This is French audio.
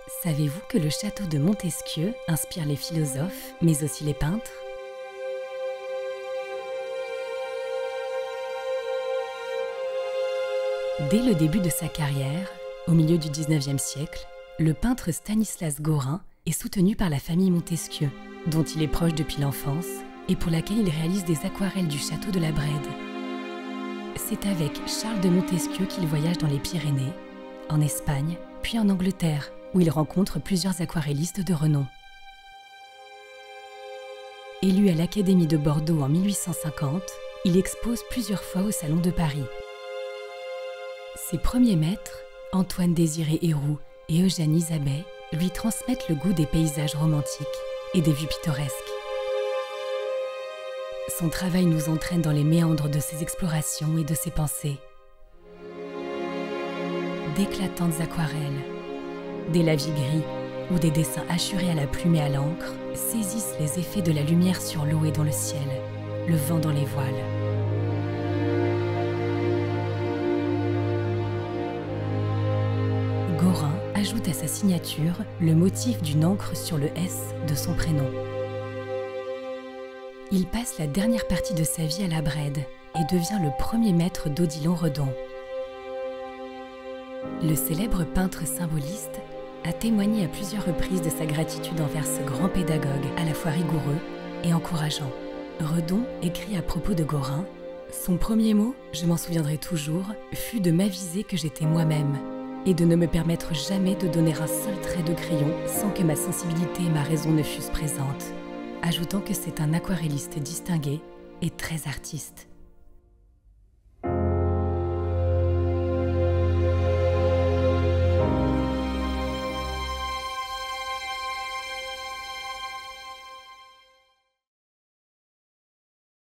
Savez-vous que le château de Montesquieu inspire les philosophes, mais aussi les peintres? Dès le début de sa carrière, au milieu du XIXe siècle, le peintre Stanislas Gorin est soutenu par la famille Montesquieu, dont il est proche depuis l'enfance et pour laquelle il réalise des aquarelles du château de la Brède. C'est avec Charles de Montesquieu qu'il voyage dans les Pyrénées, en Espagne, puis en Angleterre, où il rencontre plusieurs aquarellistes de renom. Élu à l'Académie de Bordeaux en 1850, il expose plusieurs fois au Salon de Paris. Ses premiers maîtres, Antoine-Désiré Héroux et Eugène Isabey, lui transmettent le goût des paysages romantiques et des vues pittoresques. Son travail nous entraîne dans les méandres de ses explorations et de ses pensées. D'éclatantes aquarelles, des lavis gris ou des dessins hachurés à la plume et à l'encre saisissent les effets de la lumière sur l'eau et dans le ciel, le vent dans les voiles. Gorin ajoute à sa signature le motif d'une encre sur le S de son prénom. Il passe la dernière partie de sa vie à la Brède et devient le premier maître d'Odilon Redon. Le célèbre peintre symboliste a témoigné à plusieurs reprises de sa gratitude envers ce grand pédagogue à la fois rigoureux et encourageant. Redon écrit à propos de Gorin: « Son premier mot, je m'en souviendrai toujours, fut de m'aviser que j'étais moi-même et de ne me permettre jamais de donner un seul trait de crayon sans que ma sensibilité et ma raison ne fussent présentes. » Ajoutant que c'est un aquarelliste distingué et très artiste.